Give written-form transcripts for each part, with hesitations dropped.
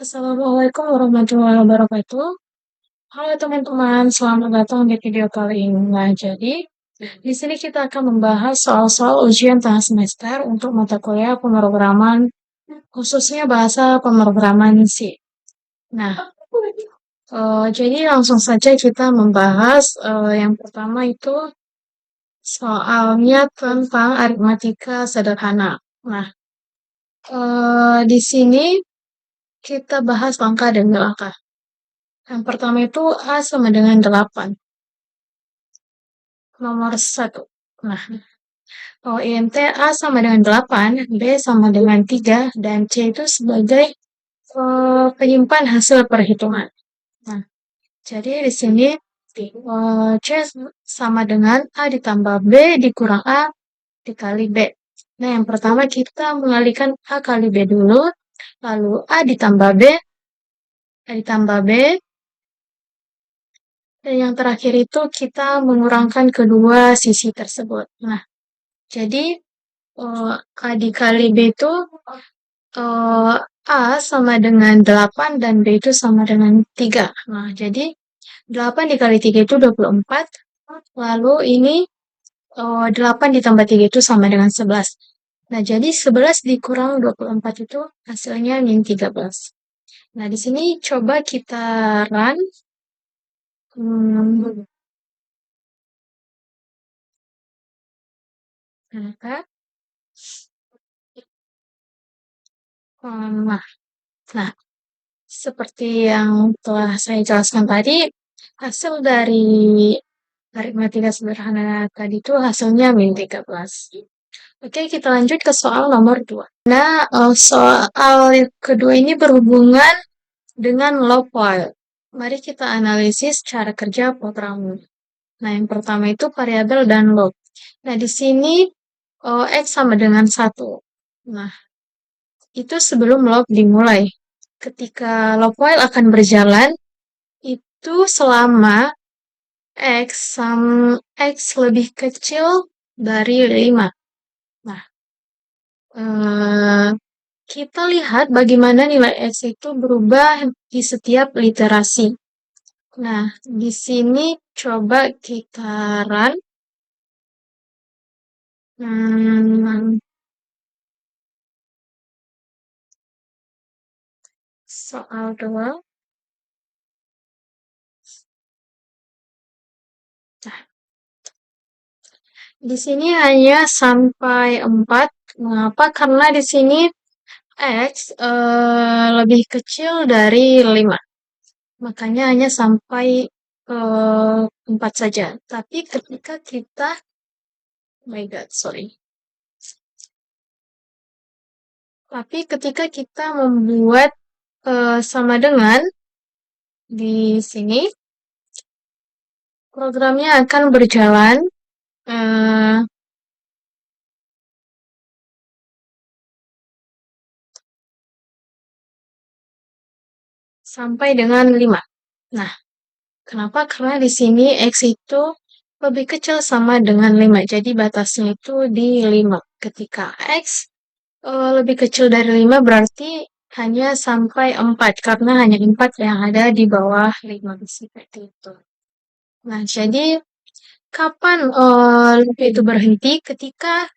Assalamualaikum warahmatullahi wabarakatuh. Halo teman-teman, selamat datang di video kali ini. Nah, jadi di sini kita akan membahas soal-soal ujian tengah semester untuk mata kuliah pemrograman, khususnya bahasa pemrograman C. Nah, jadi langsung saja kita membahas yang pertama itu soalnya tentang aritmatika sederhana. Nah, di sini kita bahas langkah demi langkah. Yang pertama itu A sama dengan 8. Nomor 1. Nah, INT A sama dengan 8, B sama dengan 3, dan C itu sebagai penyimpan hasil perhitungan. Nah, jadi di sini C sama dengan A ditambah B dikurang A dikali B. Nah, yang pertama kita mengalihkan A kali B dulu, lalu A ditambah B, dan yang terakhir itu kita mengurangkan kedua sisi tersebut. Nah, jadi A dikali B itu A sama dengan 8 dan B itu sama dengan 3. Nah, jadi 8 dikali 3 itu 24. Lalu ini 8 ditambah 3 itu sama dengan 11. Nah, jadi 11 dikurang 24 itu hasilnya min 13. Nah, di sini coba kita run. Nah, nah, seperti yang telah saya jelaskan tadi, hasil dari aritmatika sederhana tadi itu hasilnya min 13. Oke, kita lanjut ke soal nomor 2. Nah, soal kedua ini berhubungan dengan log while. Mari kita analisis cara kerja programnya. Nah, yang pertama itu variabel dan log. Nah, di sini X sama dengan 1. Nah, itu sebelum log dimulai. Ketika log while akan berjalan, itu selama X lebih kecil dari 5. Nah, kita lihat bagaimana nilai X itu berubah di setiap literasi. Nah, di sini coba kita run. Soal 2. Nah, di sini hanya sampai 4. Mengapa? Karena di sini X lebih kecil dari 5. Makanya hanya sampai 4 saja. Tapi ketika kita, oh my god, sorry. Tapi ketika kita membuat sama dengan di sini, programnya akan berjalan sampai dengan 5. Nah, kenapa? Karena di sini X itu lebih kecil sama dengan 5. Jadi batasnya itu di 5. Ketika X lebih kecil dari 5 berarti hanya sampai 4. Karena hanya 4 yang ada di bawah 5. Seperti itu. Nah, jadi kapan loop itu berhenti? Ketika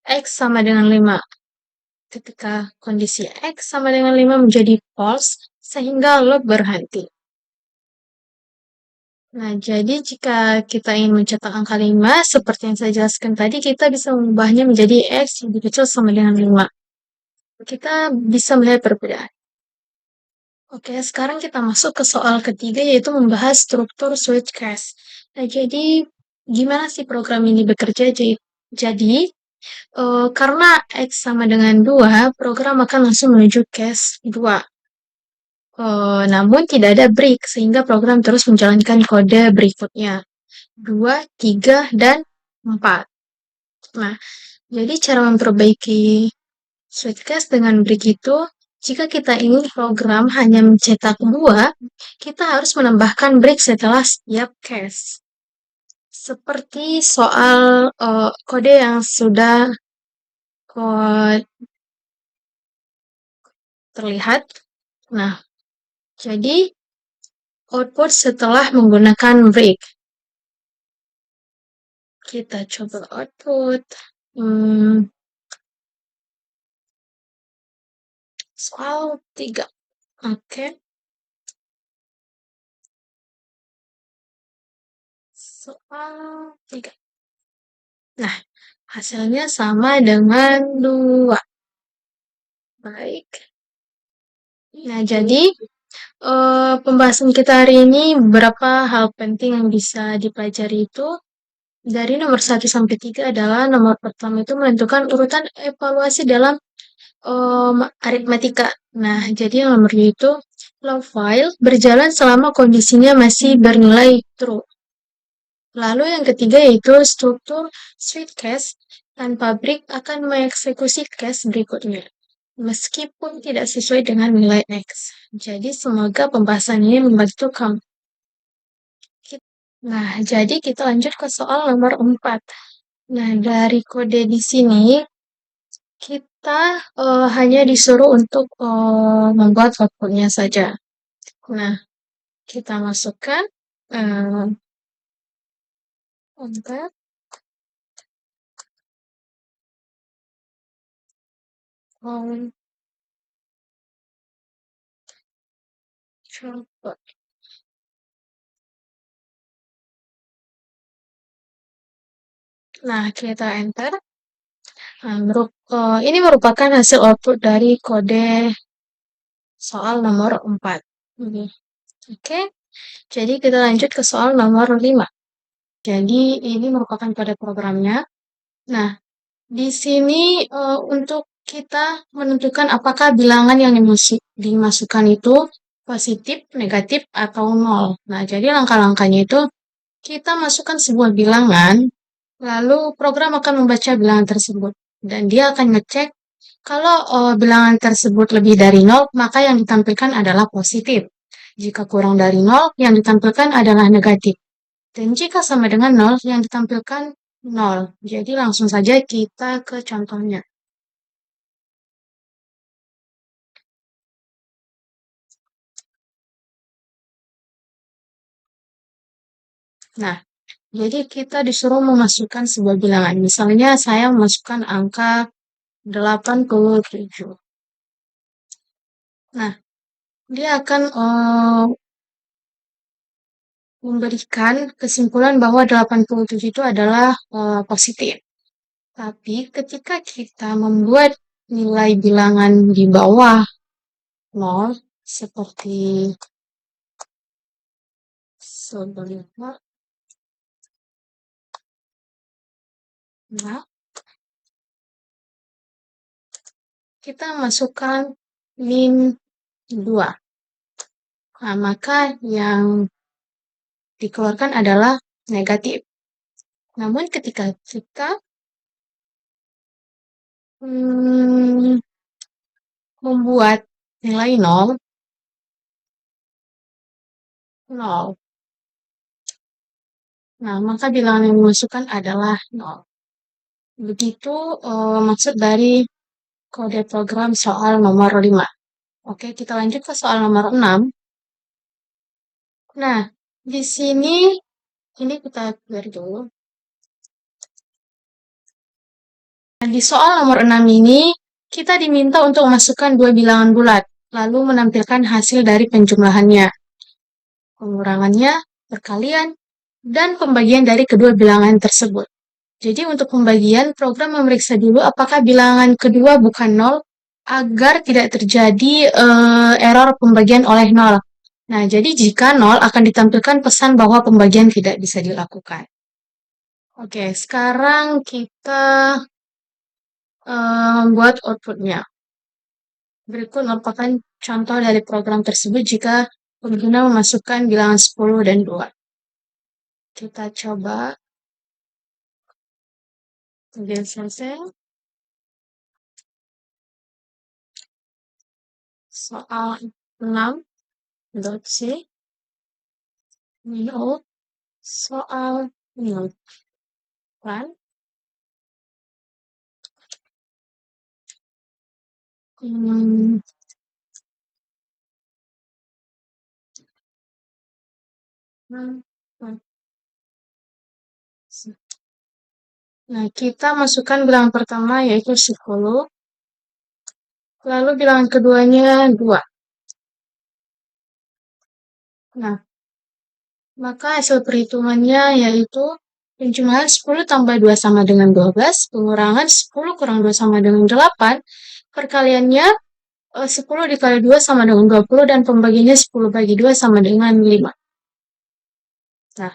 X sama dengan 5. Ketika kondisi X sama dengan 5 menjadi false, sehingga loop berhenti. Nah, jadi jika kita ingin mencetak angka 5, seperti yang saya jelaskan tadi, kita bisa mengubahnya menjadi X lebih kecil sama dengan 5. Kita bisa melihat perbedaan. Oke, sekarang kita masuk ke soal ketiga, yaitu membahas struktur switch cache. Nah, jadi gimana sih program ini bekerja? Jadi, karena X sama dengan 2, program akan langsung menuju cache 2. Namun tidak ada break, sehingga program terus menjalankan kode berikutnya. 2, 3, dan 4. Nah, jadi cara memperbaiki switch cache dengan break itu, jika kita ingin program hanya mencetak 2, kita harus menambahkan break setelah setiap cache. Seperti soal kode yang sudah terlihat. Nah, jadi output setelah menggunakan break. Kita coba output. Hmm, soal 3. Oke, soal 3. Nah, hasilnya sama dengan 2. Baik. Nah, jadi pembahasan kita hari ini beberapa hal penting yang bisa dipelajari itu dari nomor 1 sampai 3 adalah nomor pertama itu menentukan urutan evaluasi dalam aritmatika. Nah, jadi yang nomornya itu long file berjalan selama kondisinya masih bernilai true. Lalu yang ketiga yaitu struktur switch case tanpa break akan mengeksekusi case berikutnya meskipun tidak sesuai dengan nilai X. Jadi semoga pembahasan ini membantu kamu. Nah, jadi kita lanjut ke soal nomor 4. Nah, dari kode di sini kita hanya disuruh untuk membuat outputnya saja. Nah, kita masukkan eh, untuk coba. Nah, kita enter. Nah, ini merupakan hasil output dari kode soal nomor 4. Ini. Oke, jadi kita lanjut ke soal nomor 5. Jadi ini merupakan kode programnya. Nah, di sini untuk kita menentukan apakah bilangan yang dimasukkan itu positif, negatif, atau nol. Nah, jadi langkah-langkahnya itu kita masukkan sebuah bilangan, lalu program akan membaca bilangan tersebut. Dan dia akan ngecek kalau bilangan tersebut lebih dari nol, maka yang ditampilkan adalah positif. Jika kurang dari nol, yang ditampilkan adalah negatif. Dan jika sama dengan nol, yang ditampilkan nol. Jadi langsung saja kita ke contohnya. Nah, jadi kita disuruh memasukkan sebuah bilangan. Misalnya saya memasukkan angka 87. Nah, dia akan memberikan kesimpulan bahwa 87 itu adalah positif. Tapi ketika kita membuat nilai bilangan di bawah nol, seperti sebelumnya, nah, kita masukkan min 2. Nah, maka yang dikeluarkan adalah negatif. Namun ketika kita hmm, membuat nilai nol, nol. Nah, maka bilangan yang dimasukkan adalah nol. Begitu maksud dari kode program soal nomor 5. Oke, kita lanjut ke soal nomor 6. Nah, di sini ini kita clear dulu. Nah, di soal nomor 6 ini, kita diminta untuk memasukkan dua bilangan bulat, lalu menampilkan hasil dari penjumlahannya, pengurangannya, perkalian, dan pembagian dari kedua bilangan tersebut. Jadi untuk pembagian, program memeriksa dulu apakah bilangan kedua bukan nol, agar tidak terjadi error pembagian oleh nol. Nah, jadi jika nol akan ditampilkan pesan bahwa pembagian tidak bisa dilakukan. Oke, sekarang kita buat outputnya. Berikut merupakan contoh dari program tersebut jika pengguna memasukkan bilangan 10 dan 2. Kita coba kemudian selesai. Soal 6.c nol soal nol kan. Hmm, Hmm, hmm. Nah, kita masukkan bilangan pertama yaitu 10, lalu bilangan keduanya 2. Nah, maka hasil perhitungannya yaitu penjumlahan 10 tambah 2 sama dengan 12, pengurangan 10 kurang 2 sama dengan 8, perkaliannya 10 dikali 2 sama dengan 20, dan pembagiannya 10 bagi 2 sama dengan 5. Nah,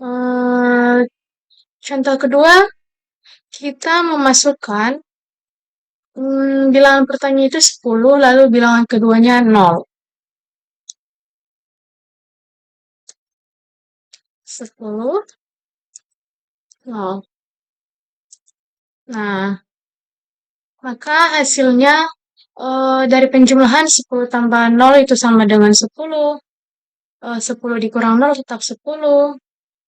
eh, contoh kedua, kita memasukkan bilangan pertama itu 10, lalu bilangan keduanya 0. 10, 0. Nah, maka hasilnya dari penjumlahan 10 tambah 0 itu sama dengan 10. 10 dikurang 0 tetap 10.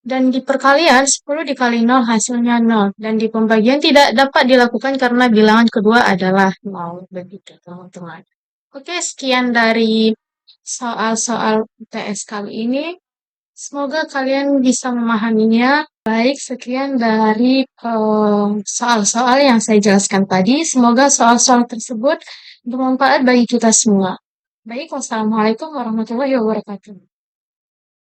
Dan di perkalian 10 dikali 0 hasilnya 0. Dan di pembagian tidak dapat dilakukan karena bilangan kedua adalah 0. Begitu teman-teman. Oke, sekian dari soal-soal UTS kali ini. Semoga kalian bisa memahaminya. Baik, sekian dari soal-soal yang saya jelaskan tadi. Semoga soal-soal tersebut bermanfaat bagi kita semua. Baik, wassalamualaikum warahmatullahi wabarakatuh.